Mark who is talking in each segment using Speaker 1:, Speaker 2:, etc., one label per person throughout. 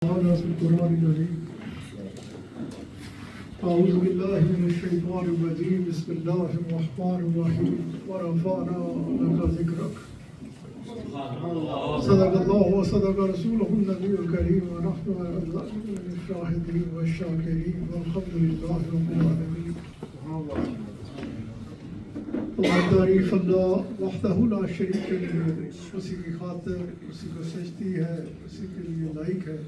Speaker 1: القرآن العظيم أعوذ بالله من الشيطان الرجيم بسم الله الرحمن الرحيم ورفعنا لك ذكرك صدق الله وصدق رسوله النبي الكريم ونحن على ذلك من الشاهدين والشاكرين والحمد لله رب العالمين. تعریف اللہ وحدہ لا شریک له، اسی کی خاطر اسی کو سجدی ہے، اسی کے لیے لائق ہے،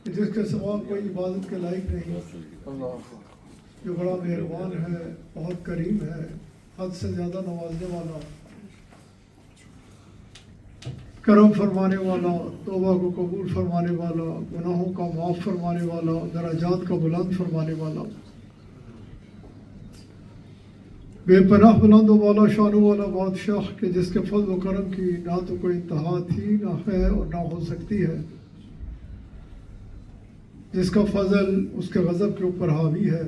Speaker 1: جس کے سوا کوئی عبادت کے لائق نہیں، جو بڑا مہربان ہے، بہت کریم ہے، حد سے زیادہ نوازنے والا، کرم فرمانے والا، توبہ کو قبول فرمانے والا، گناہوں کا معاف فرمانے والا، درجات کا بلند فرمانے والا، بے پناہ بلند و والا شان والا بادشاہ کہ جس کے فضل و کرم کی نہ تو کوئی انتہا تھی، نہ ہے اور نہ ہو سکتی ہے، جس کا فضل اس کے غضب کے اوپر حاوی ہے،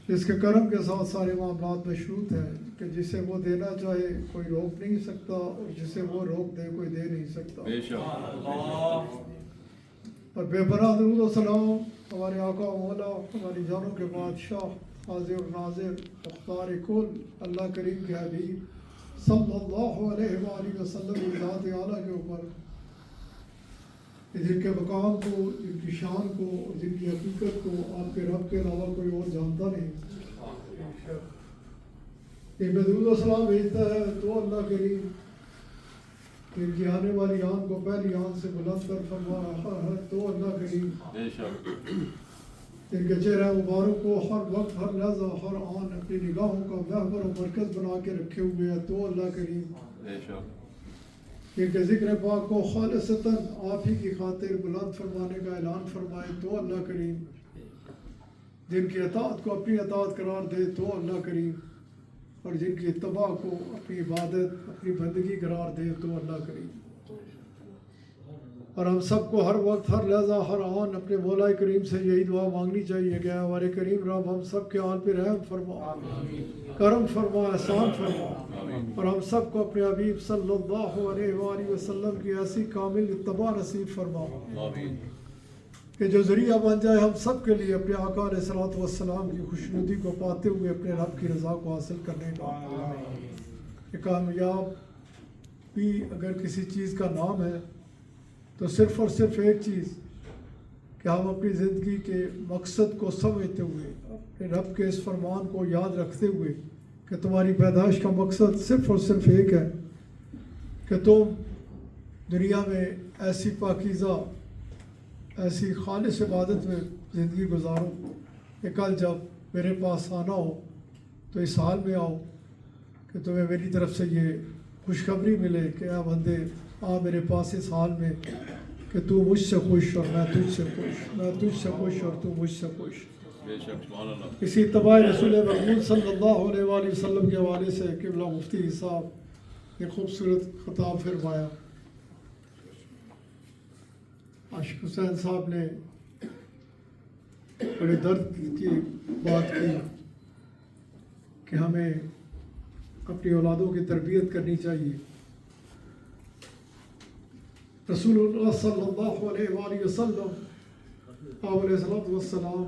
Speaker 1: جس کے کرم کے ساتھ سارے معاملات مشروط ہیں، کہ جسے وہ دینا چاہے کوئی روک نہیں سکتا، اور جسے وہ روک دے کوئی دے نہیں سکتا. اور بے پناہ درود و سلام ہمارے آقا و مولا، ہماری جانوں کے بادشاہ، حاضر و ناظر، مختار کل، اللہ کریم کے حبیب صلی اللہ علیہ وآلہ وسلم کی ذات اعلیٰ کے اوپر، جن کے مقام کو، جن کی شان کو اور جن کی حقیقت کو آپ کے رب کے علاوہ کوئی اور جانتا نہیں. یہ درود و سلام بھیجتا ہے تو اللہ کریم جن کی آنے والی آن کو پہلی آن سے بلند کر فرما رہا ہے، تو اللہ کریم جن کے چہرہ مبارک کو ہر وقت، ہر لحظہ، ہر آن اپنی نگاہوں کا محور و مرکز بنا کے رکھے ہوئے ہے، تو اللہ کریم جن کے ذکر پاک کو خالصتاً آپ ہی کی خاطر بلند فرمانے کا اعلان فرمائے، تو اللہ کریم جن کی اطاعت کو اپنی اطاعت قرار دے، تو اللہ کریم اور جن کی اتباع کو اپنی عبادت، اپنی بندگی قرار دے، تو اللہ کریم. اور ہم سب کو ہر وقت، ہر لحظہ، ہر آن اپنے مولا کریم سے یہی دعا مانگنی چاہیے کہ ہمارے کریم رب ہم سب کے حال پہ رحم فرما، کرم فرما، احسان فرما، اور ہم سب کو اپنے حبیب صلی اللہ علیہ وآلہ وسلم کی ایسی کامل اتباع نصیب فرما کہ جو ذریعہ بن جائے ہم سب کے لیے اپنے آقا علیہ الصلوۃ والسلام کی خوشنودی کو پاتے ہوئے اپنے رب کی رضا کو حاصل کرنے کا. کہ کامیاب بھی اگر کسی چیز کا نام ہے تو صرف اور صرف ایک چیز کہ ہم اپنی زندگی کے مقصد کو سمجھتے ہوئے، اپنے رب کے اس فرمان کو یاد رکھتے ہوئے کہ تمہاری پیدائش کا مقصد صرف اور صرف ایک ہے کہ تم دنیا میں ایسی پاکیزہ، ایسی خالص عبادت میں زندگی گزارو کہ کل جب میرے پاس آنا ہو تو اس حال میں آؤ کہ تمہیں میری طرف سے یہ خوشخبری ملے کہ اے بندے آ میرے پاس اس حال میں کہ تو مجھ سے خوش اور میں تجھ سے خوش، میں تجھ سے خوش اور تو مجھ سے خوش. اسی اتباع رسول مقبول صلی اللہ علیہ وآلہ وسلم کے حوالے سے قبلہ مفتی صاحب نے خوبصورت خطاب فرمایا. عاشق حسین صاحب نے بڑے درد کی بات کی کہ ہمیں اپنی اولادوں کی تربیت کرنی چاہیے. رسول اللہ صلی اللہ علیہ وآلہ وسلم آپ علیہ السلام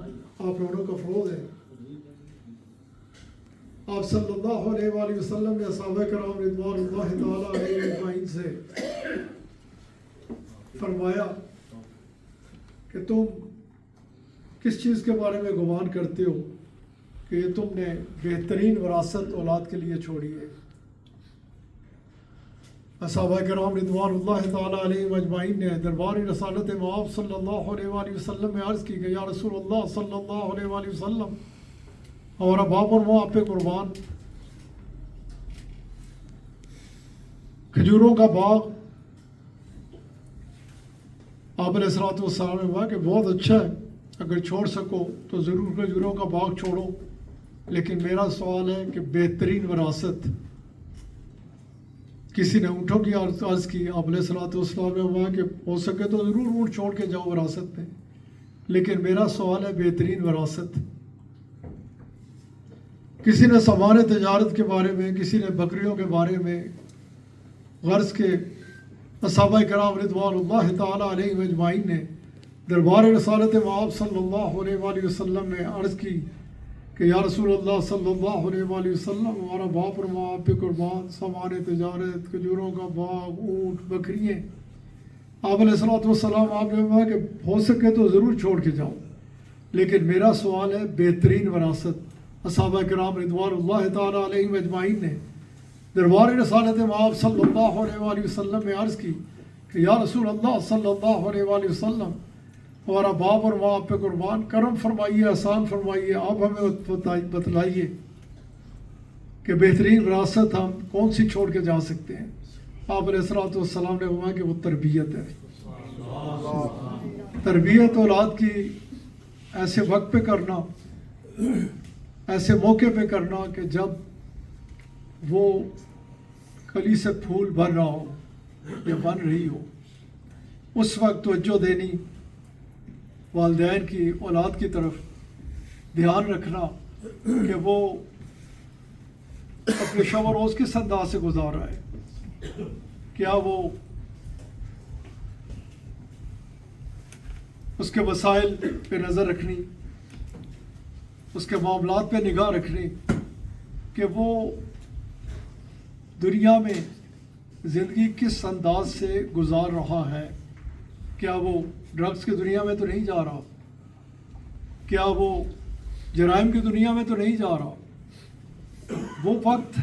Speaker 1: آپ لوگوں کا فروغ ہے. آپ صلی اللہ علیہ وآلہ وسلم نے صحابہ کرام رضوان اللہ تعالیٰ علیہ اجمعین سے فرمایا کہ تم کس چیز کے بارے میں گمان کرتے ہو کہ یہ تم نے بہترین وراثت اولاد کے لیے چھوڑی ہے. صحابہ کرام رضوان اللہ تعالیٰ علیہ اجمعین نے دربار رسالت مآب صلی اللہ علیہ وآلہ وسلم میں عرض کی کہ یا رسول اللہ صلی اللہ علیہ وآلہ وسلم، ہمارا باپ اور ماں آپ پہ قربان، کھجوروں کا باغ آپ علیہ الصلوۃ والسلام نے کہا کہ بہت اچھا ہے، اگر چھوڑ سکو تو ضرور کھجوروں کا باغ چھوڑو، لیکن میرا سوال ہے کہ بہترین وراثت. کسی نے اونٹوں کی عرض کی، آپ علیہ الصلوۃ والسلام نے کہا کہ ہو سکے تو ضرور اونٹ چھوڑ کے جاؤ وراثت میں، لیکن میرا سوال ہے بہترین وراثت. کسی نے سامان تجارت کے بارے میں، کسی نے بکریوں کے بارے میں، غرض کے صحابہ کرام رضوان اللہ تعالیٰ علیہ اجمعین نے دربار رسالت آپ صلی اللہ علیہ وآلہ وسلم نے عرض کی کہ یا رسول اللہ صلی اللہ علیہ وآلہ وسلم، ہمارا باپ اور ماں آپ پہ قربان، سامان تجارت، کھجوروں کا باغ، اونٹ، بکریاں۔ آپ علیہ الصلوۃ والسلام آپ نے کہا کہ ہو سکے تو ضرور چھوڑ کے جاؤ، لیکن میرا سوال ہے بہترین وراثت۔ صحابہ کرام رضوان اللہ تعالیٰ علیہ اجمعین نے دربار رسالت آپ صلی اللہ علیہ وآلہ وسلم میں عرض کی کہ یا رسول اللہ صلی اللہ علیہ وآلہ وسلم، ہمارا باپ اور ماں آپ پہ قربان، کرم فرمائیے، احسان فرمائیے، آپ ہمیں بتلائیے کہ بہترین وراثت ہم کون سی چھوڑ کے جا سکتے ہیں۔ آپ علیہ الصلوۃ والسلام نے فرمایا کہ وہ تربیت ہے۔ تربیت اولاد کی ایسے وقت پہ کرنا، ایسے موقع پہ کرنا کہ جب وہ کلی سے پھول بھر رہا ہو یا بن رہی ہو، اس وقت توجہ دینی، والدین کی اولاد کی طرف دھیان رکھنا کہ وہ اپنے شب و روز کس انداز سے گزار رہا ہے، کیا وہ اس کے وسائل پہ نظر رکھنی، اس کے معاملات پہ نگاہ رکھنی کہ وہ دنیا میں زندگی کس انداز سے گزار رہا ہے، کیا وہ ڈرگس کی دنیا میں تو نہیں جا رہا، کیا وہ جرائم کی دنیا میں تو نہیں جا رہا۔ وہ وقت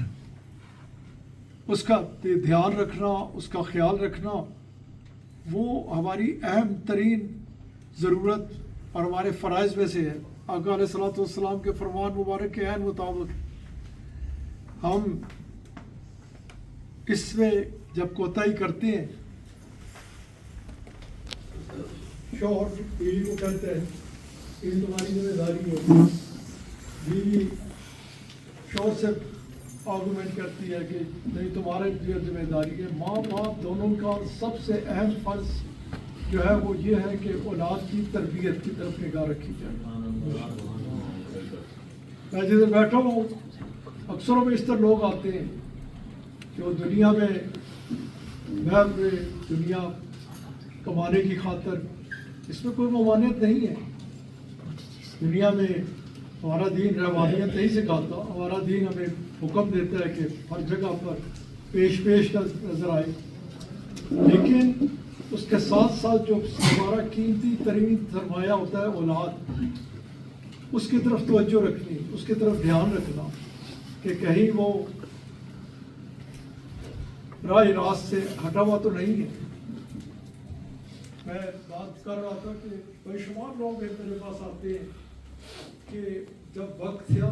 Speaker 1: اس کا دھیان رکھنا، اس کا خیال رکھنا، وہ ہماری اہم ترین ضرورت اور ہمارے فرائض میں سے ہے۔ آقا علیہ الصلوۃ والسلام کے فرمان مبارک کے عین مطابق ہم اس میں جب کوتاہی کرتے ہیں، شوہر بیوی کو کہتا ہے کہ یہ تمہاری ذمہ داری ہے، بیوی شوہر سے آرگومنٹ کرتی ہے کہ نہیں تمہارے لیے ذمہ داری ہے۔ ماں باپ دونوں کا سب سے اہم فرض جو ہے وہ یہ ہے کہ اولاد کی تربیت کی طرف نگاہ رکھی جائے۔ میں جدھر بیٹھا ہوں اکثر و بیشتر لوگ آتے ہیں جو دنیا میں محض دنیا کمانے کی خاطر، اس میں کوئی ممانعت نہیں ہے۔ دنیا میں ہمارا دین روحانیت نہیں سکھاتا، ہمارا دین ہمیں حکم دیتا ہے کہ ہر جگہ پر پیش نظر آئے، لیکن اس کے ساتھ ساتھ جو ہمارا قیمتی ترین سرمایہ ہوتا ہے اولاد، اس کی طرف توجہ رکھنی، اس کی طرف دھیان رکھنا کہ کہیں وہ راہ راست سے ہٹا ہوا تو نہیں ہے۔ میں بات کر رہا تھا کہ بے شمار لوگ میرے پاس آتے ہیں کہ جب وقت تھا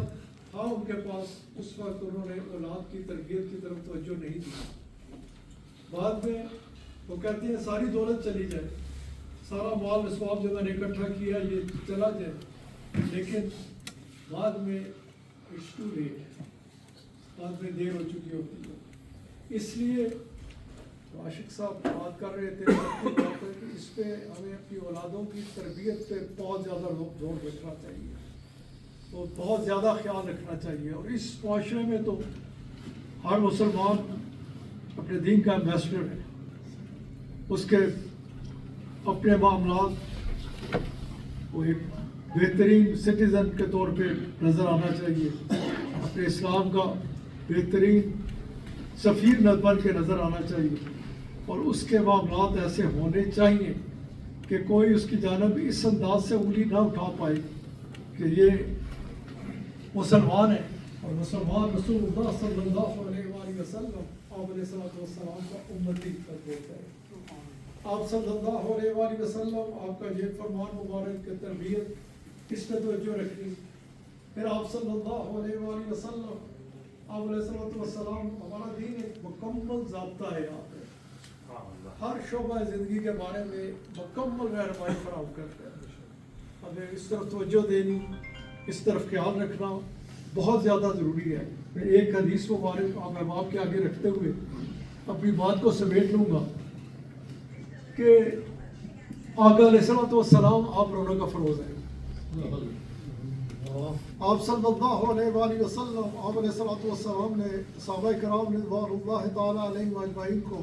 Speaker 1: ان کے پاس، اس وقت انہوں نے اولاد کی تربیت کی طرف توجہ نہیں دی۔ بعد میں وہ کہتے ہیں ساری دولت چلی جائے، سارا مال اسباب جو میں نے اکٹھا کیا یہ چلا جائے، لیکن بعد میں اٹس ٹو لیٹ، بعد میں دیر ہو چکی ہوتی ہے۔ اس لیے عاشق صاحب بات کر رہے تھے کہ اس پہ ہمیں اپنی اولادوں کی تربیت پہ بہت زیادہ زور رکھنا چاہیے، تو بہت زیادہ خیال رکھنا چاہیے۔ اور اس معاشرے میں تو ہر مسلمان اپنے دین کا ایمبیسڈر ہے، اس کے اپنے معاملات وہ ایک بہترین سٹیزن کے طور پہ نظر آنا چاہیے، اپنے اسلام کا بہترین سفیر بن کے نظر آنا چاہیے، اور اس کے معاملات ایسے ہونے چاہیے کہ کوئی اس کی جانب اس انداز سے انگلی نہ اٹھا پائے کہ یہ مسلمان ہے، اور مسلمان رسول اللہ صلی اللہ علیہ وآلہ وسلم آپ علیہ الصلوۃ والسلام کا امتی ہوتا ہے۔ آپ صلی اللہ علیہ وآلہ وسلم آپ کا یہ فرمان مبارک کہ تربیت اس پہ توجہ رکھنی، پھر آپ صلی اللہ علیہ وآلہ وسلم آپ علیہ الصلوۃ والسلام، ہمارا دین ایک مکمل ضابطہ ہے، یہاں پہ ہر شعبہ زندگی کے بارے میں مکمل رہنمائی فراہم کرتا ہے۔ ہمیں اس طرف توجہ دینی، اس طرف خیال رکھنا بہت زیادہ ضروری ہے۔ میں ایک حدیث مبارک آپ کے آگے رکھتے ہوئے اپنی بات کو سمیٹ لوں گا کہ آقا علیہ الصلوۃ والسلام آپ رونق کا فروز ہے۔ آپ صلی اللہ علیہ وآلہ وسلم آپ علیہ الصلوۃ والسلام نے صحابہ کرام رضوان اللہ تعالیٰ علیہم اجمعین کو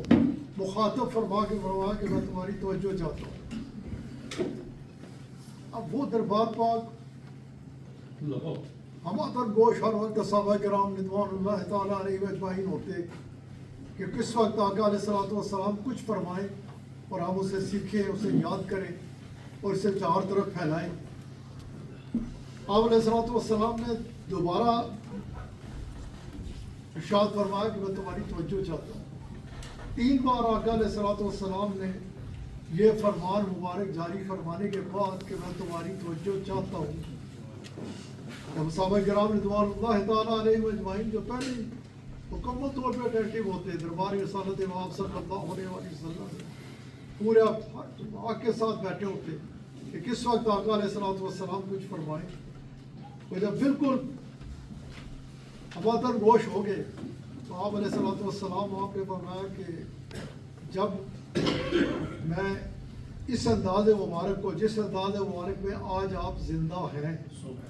Speaker 1: مخاطب فرما کے میں تمہاری توجہ چاہتا ہوں. اب وہ دربار پاک ہماتر گوش ہر وقت صحابہ کرام رضوان اللہ تعالیٰ علیہ اجمعین ہوتے کہ کس وقت آقا علیہ الصلوۃ والسلام کچھ فرمائیں اور ہم اسے سیکھیں, اسے یاد کریں اور اسے چار طرف پھیلائیں. آپ علیہ الصلوۃ والسلام نے دوبارہ ارشاد فرمایا کہ میں تمہاری توجہ چاہتا ہوں. 3 بار آقا علیہ الصلوۃ والسلام نے یہ فرمان مبارک جاری فرمانے کے بعد کہ میں تمہاری توجہ چاہتا ہوں, ہم صحابہ کرام رضوان اللہ تعالیٰ علیہ اجمعین جو پہلے مکمل طور پہ اٹینٹو ہوتے دربار رسالت امام صلی اللہ علیہ وسلم پورے آگ کے ساتھ بیٹھے ہوتے کہ کس وقت آقا علیہ الصلوۃ والسلام کچھ فرمائیں. وہ جب بالکل ہماتر گوش ہو گئے تو آپ علیہ الصلوۃ والسلام وہاں پہ فرمایا کہ جب میں اس انداز مبارک کو, جس انداز مبارک میں آج آپ زندہ ہیں,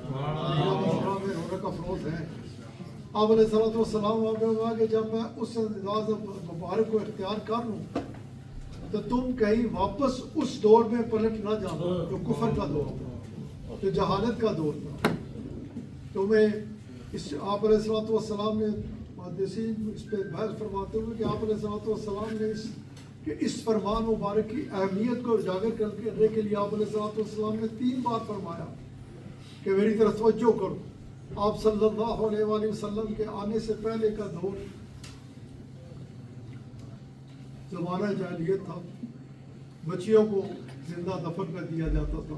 Speaker 1: میں رونق افروز ہیں, آپ علیہ الصلوۃ والسلام وہاں پہ ہوا کہ جب میں اس انداز مبارک کو اختیار کر لوں تو تم کہیں واپس اس دور میں پلٹ نہ جانا جو کفر کا دور تھا, جو جہالت کا دور تھا. تمہیں آپ علیہ الصلوۃ والسلام نے محدثین اس پہ بحث فرماتے ہوئے کہ آپ علیہ الصلوۃ والسلام نے اس فرمان مبارک کی اہمیت کو اجاگر کرنے کے لیے آپ علیہ الصلوۃ والسلام نے 3 بار فرمایا کہ میری طرف توجہ کرو. آپ صلی اللہ علیہ وآلہ وسلم کے آنے سے پہلے کا دور زمانہ جاہلیت تھا, بچیوں کو زندہ دفن کر دیا جاتا تھا,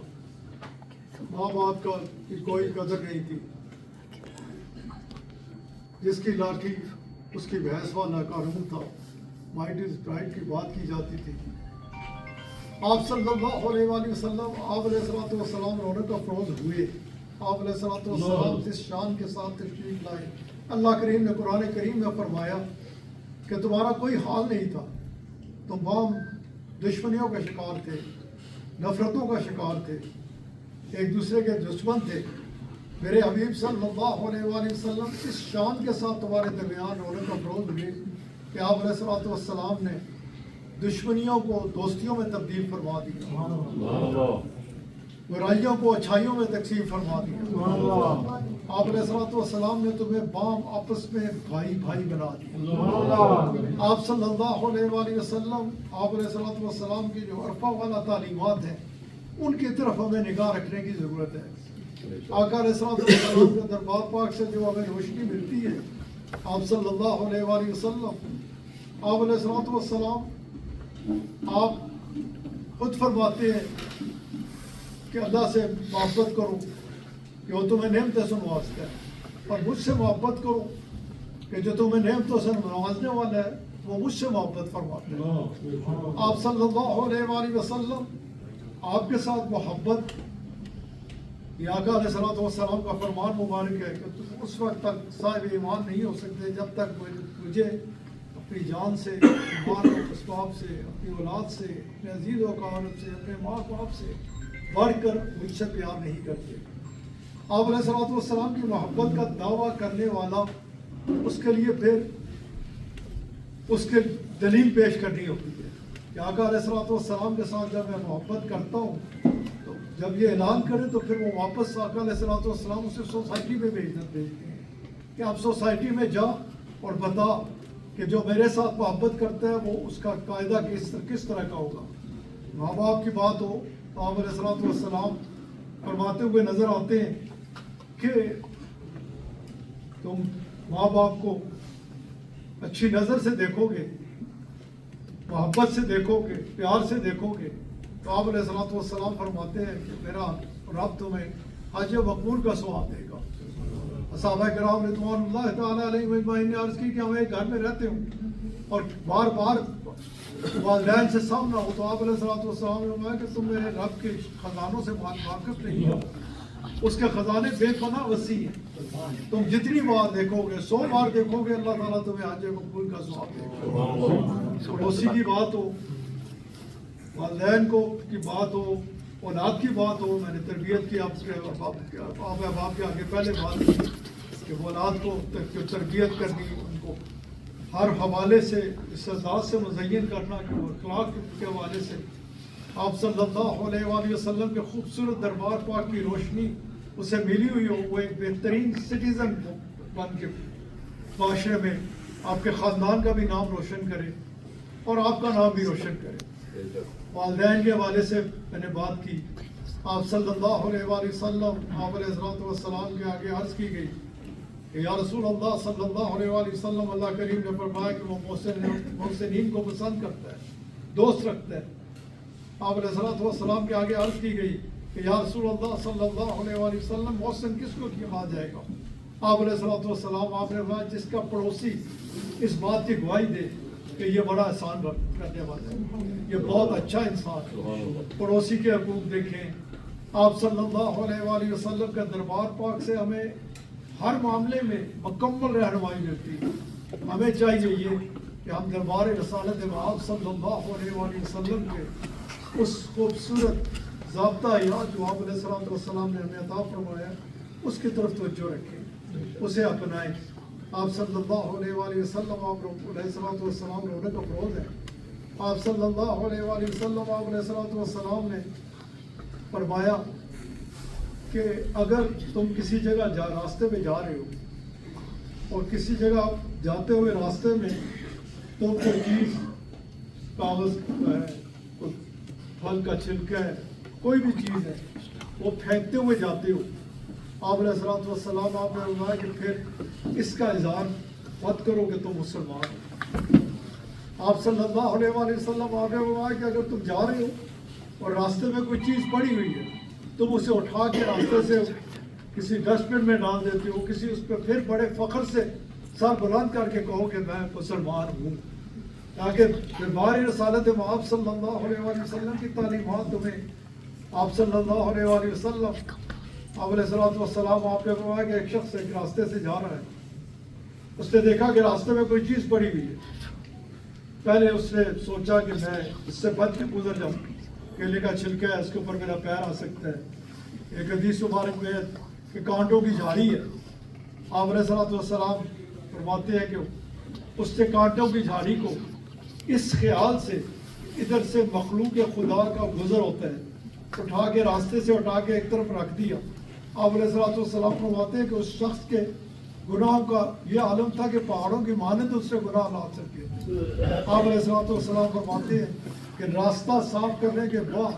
Speaker 1: ماں باپ کی کوئی قدر نہیں تھی, جس کی لاٹھی اس کی بھینس والا قانون تھا, مائٹ از رائٹ کی بات کی جاتی تھی. آپ صلی اللہ علیہ وآلہ وسلم آپ علیہ الصلوۃ والسلام رونق افروز ہوئے. آپ علیہ الصلوۃ والسلام جس شان کے ساتھ تشریف لائے, اللہ کریم نے قرآن کریم میں فرمایا کہ تمہارا کوئی حال نہیں تھا, تم عام دشمنیوں کا شکار تھے, نفرتوں کا شکار تھے, ایک دوسرے کے دشمن تھے. میرے حبیب صلی اللہ علیہ وآلہ وسلم اس شان کے ساتھ تمہارے درمیان رونق افروز ہوئے کہ آپ علیہ الصلوۃ والسلام نے دشمنیوں کو دوستیوں میں تبدیل فرما دیا, برائیوں کو اچھائیوں میں تقسیم فرما دیا. آپ علیہ الصلوۃ والسلام نے تمہیں بام آپس میں بھائی بھائی بنا دیا. آپ صلی اللہ علیہ وآلہ وسلم آپ علیہ الصلوۃ والسلام کی جو عرفہ والا تعلیمات ہیں ان کی طرف ہمیں نگاہ رکھنے کی ضرورت ہے. آقا علیہ الصلوۃ والسلام کے دربار پاک سے جو ہمیں روشنی ملتی ہے, آپ صلی اللہ علیہ وآلہ وسلم آپ علیہ الصلوۃ والسلام آپ خود فرماتے ہیں کہ اللہ سے محبت کرو کہ وہ تمہیں نعمتیں سے نوازتا ہے, اور مجھ سے محبت کرو کہ جو تمہیں نعمتوں سے نوازنے والا ہے وہ مجھ سے محبت فرماتا ہے. آپ صلی اللہ علیہ وآلہ وسلم آپ کے ساتھ محبت, یہ آقا علیہ الصلوۃ والسلام کا فرمان مبارک ہے کہ تم اس وقت تک صاحب ایمان نہیں ہو سکتے جب تک مجھے اپنی جان سے, مال و اسباب سے, اپنی اولاد سے, اپنے عزیز و اقارب سے, اپنے ماں باپ سے بڑھ کر مجھ سے پیار نہیں کرتے. آپ علیہ الصلوۃ والسلام کی محبت کا دعویٰ کرنے والا اس کے لیے پھر اس کے دلیل پیش کرنی ہوتی ہے کہ آقا علیہ الصلوۃ والسلام کے ساتھ جب میں محبت کرتا ہوں تو جب یہ اعلان کرے تو پھر وہ واپس آقا علیہ الصلوۃ والسلام اسے سوسائٹی میں بھیجتے ہیں کہ آپ سوسائٹی میں جا اور بتا کہ جو میرے ساتھ محبت کرتا ہے وہ اس کا قاعدہ کس طرح کا ہوگا. ماں باپ کی بات ہو تو آپ علیہ الصلوۃ والسلام فرماتے ہوئے نظر آتے ہیں کہ تم ماں باپ کو اچھی نظر سے دیکھو گے, محبت سے دیکھو گے, پیار سے دیکھو گے, تو آپ علیہ الصلوۃ والسلام فرماتے ہیں کہ میرا رب تمہیں حج مقبول کا ثواب دے گا. صحابہ کرام رضوان اللہ تعالیٰ علیہ اجمعین نے عرض کی کہ ہم ایک گھر میں رہتے ہوں اور بار بار والدین سے سامنا ہو تو آپ علیہ الصلوۃ والسلام نے فرمایا کہ تم میرے رب کے خزانوں سے واقف نہیں ہو, اس کے خزانے بے پناہ وسیع ہیں. تم جتنی بار دیکھو گے 100 بار دیکھو گے اللہ تعالیٰ تمہیں حج مقبول کا ثواب دے گا. پڑوسی کی بات ہو, والدین کو کی بات ہو, اولاد کی بات ہو, میں نے تربیت کی آپ کے باپ کے آگے پہلے بات کی کہ وہ اولاد کو تربیت کرنی, ان کو ہر حوالے سے اس ذات سے مزین کرنا کہ وہ اخلاق کے حوالے سے آپ صلی اللہ علیہ وآلہ وسلم کے خوبصورت دربار پاک کی روشنی اسے ملی ہوئی ہو، وہ ایک بہترین سٹیزن بن کے معاشرے میں آپ کے خاندان کا بھی نام روشن کرے اور آپ کا نام بھی روشن کرے۔ والدین کے حوالے سے میں نے بات کی، آپ صلی اللہ علیہ وآلہ وسلم آپ علیہ السلام کے آگے عرض کی گئی کہ یا رسول اللہ صلی اللہ علیہ وآلہ وسلم، اللہ کریم نے فرمایا کہ وہ محسنین کو پسند کرتا ہے، دوست رکھتا ہے۔ آپ علیہ السلام کے آگے عرض کی گئی کہ یا رسول اللہ صلی اللہ علیہ وآلہ وسلم، محسن کس کو کہا جائے گا؟ آپ علیہ السلام آپ نے فرمایا جس کا پڑوسی اس بات کی گواہی دے کہ یہ بڑا احسان کرنے والا ہے، یہ بہت اچھا انسان ہے۔ پڑوسی کے حقوق دیکھیں، آپ صلی اللہ علیہ وآلہ وسلم کا دربار پاک سے ہمیں ہر معاملے میں مکمل رہنمائی ملتی ہے۔ ہمیں چاہیے یہ کہ ہم دربار رسالت آپ صلی اللہ علیہ وآلہ وسلم کے اس خوبصورت ضابطہ حیات جو آپ علیہ السلام نے ہمیں عطا فرمایا اس کی طرف توجہ رکھیں، اسے اپنائیں۔ آپ صلی اللہ علیہ وآلہ وسلم آپ علیہ السلام رونق افروز ہیں۔ آپ صلی اللہ علیہ وآلہ وسلم آپ علیہ السلام نے فرمایا کہ اگر تم کسی جگہ راستے میں جا رہے ہو اور کسی جگہ جاتے ہوئے راستے میں تم کوئی چیز، کاغذ ہے، کوئی پھل کا چھلکا ہے، کوئی بھی چیز ہے، وہ پھینکتے ہوئے جاتے ہو، آپ علیہ السلام آپ نے فرمایا کہ پھر اس کا اظہار مت کرو کہ تم مسلمان ہو۔ آپ صلی اللہ علیہ وآلہ وسلم آپ نے فرمایا کہ اگر تم جا رہے ہو اور راستے میں کوئی چیز پڑی ہوئی ہے، تم اسے اٹھا کے راستے سے کسی ڈسٹ بن میں ڈال دیتے ہو، کسی اس پہ پھر بڑے فخر سے سر بلند کر کے کہو کہ میں مسلمان ہوں، تاکہ دربار رسالت آپ صلی اللہ علیہ وآلہ وسلم کی تعلیمات تمہیں، آپ صلی اللہ علیہ وآلہ وسلم آپ علیہ السلام آپ نے فرمایا کہ ایک شخص ایک راستے سے جا رہا ہے، اس نے دیکھا کہ راستے میں کوئی چیز پڑی ہوئی ہے، پہلے اس نے سوچا کہ میں اس سے بچ کے گزر جاؤں، کیلے کا چھلکا ہے، اس کے اوپر میرا پیر آ سکتا ہے۔ ایک حدیث مبارک میں ہے کہ کانٹوں کی جھاڑی ہے، آپ علیہ السلام فرماتے ہیں کہ اس سے کانٹوں کی جھاڑی کو اس خیال سے ادھر سے مخلوق خدا کا گزر ہوتا ہے، اٹھا کے راستے سے اٹھا کے ایک طرف رکھ دیا۔ آپ علیہ السلام فرماتے ہیں کہ اس شخص کے گناہوں کا یہ عالم تھا کہ پہاڑوں کی مانند اس سے گناہ نہ سکے۔ آپ علیہ السلام فرماتے ہیں کہ راستہ صاف کرنے کے بعد،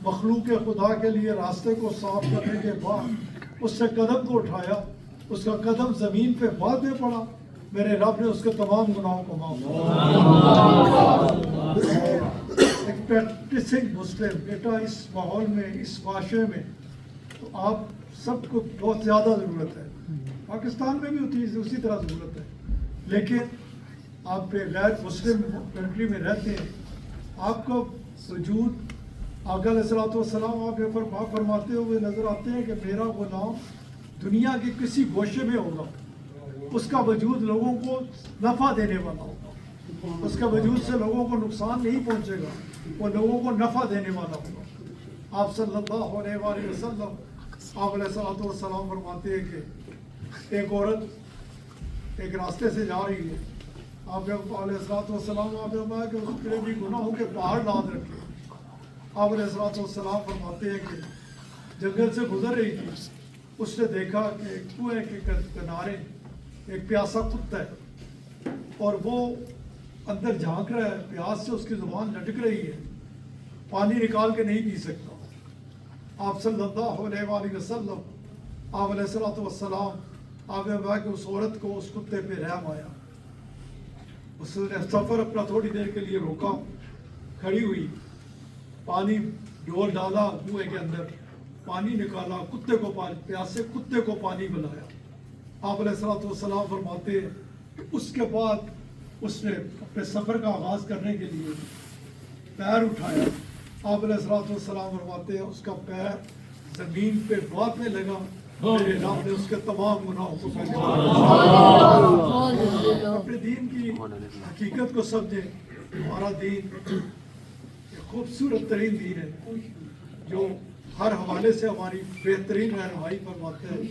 Speaker 1: مخلوق خدا کے لیے راستے کو صاف کرنے کے بعد اس سے قدم کو اٹھایا، اس کا قدم زمین پہ بعد میں پڑا، میرے رب نے اس کے تمام گناہوں کو معاف کیا۔ ایک پریکٹسنگ مسلم بیٹا اس ماحول میں، اس معاشرے میں تو آپ سب کو بہت زیادہ ضرورت ہے، پاکستان میں بھی اسی طرح ضرورت ہے، لیکن آپ پہ غیر مسلم کنٹری میں رہتے ہیں، آپ کا وجود آقا علیہ السلام آپ فرماتے ہوئے نظر آتے ہیں کہ میرا غلام دنیا کے کسی گوشے میں ہوگا، اس کا وجود لوگوں کو نفع دینے والا ہوگا، اس کا وجود سے لوگوں کو نقصان نہیں پہنچے گا، وہ لوگوں کو نفع دینے والا ہوگا۔ آپ صلی اللہ علیہ وآلہ وسلم آپ علیہ السلام فرماتے ہیں کہ ایک عورت ایک راستے سے جا رہی ہے، آپ علیہ السلام آپ نے فرمایا کہ اس کے بھی گناہوں کے پہاڑ لاد رکھے۔ آپ علیہ السلام فرماتے ہیں کہ جنگل سے گزر رہی تھی، اس نے دیکھا کہ ایک کنویں کے کنارے ایک پیاسا کتا ہے اور وہ اندر جھانک رہا ہے، پیاس سے اس کی زبان لٹک رہی ہے، پانی نکال کے نہیں پی سکتا۔ آپ صلی اللہ علیہ وآلہ وسلم آپ علیہ السلام آپ نے کہا کہ اس عورت کو اس کتے پہ رحم آیا، اس نے سفر اپنا تھوڑی دیر کے لیے روکا، کھڑی ہوئی، پانی ڈول ڈالا کنویں کے اندر، پانی نکالا، کتے کو پیاسے کتے کو پانی پلایا۔ آپ علیہ السلام فرماتے ہیں کہ اس کے بعد اس نے اپنے سفر کا آغاز کرنے کے لیے پیر اٹھایا، آپ علیہ السلام فرماتے ہیں اس کا پیر زمین پہ باندھنے لگا، میرے رب نے اس کے تمام گناہوں کو معاف کیا۔ اپنے دین کی حقیقت کو سمجھیں، ہمارا دین خوبصورت ترین دین ہے جو ہر حوالے سے ہماری بہترین رہنمائی فرماتے ہیں۔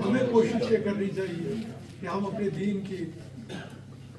Speaker 1: ہمیں کوشش یہ کرنی چاہیے کہ ہم اپنے دین کی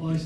Speaker 1: 5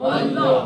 Speaker 1: Allah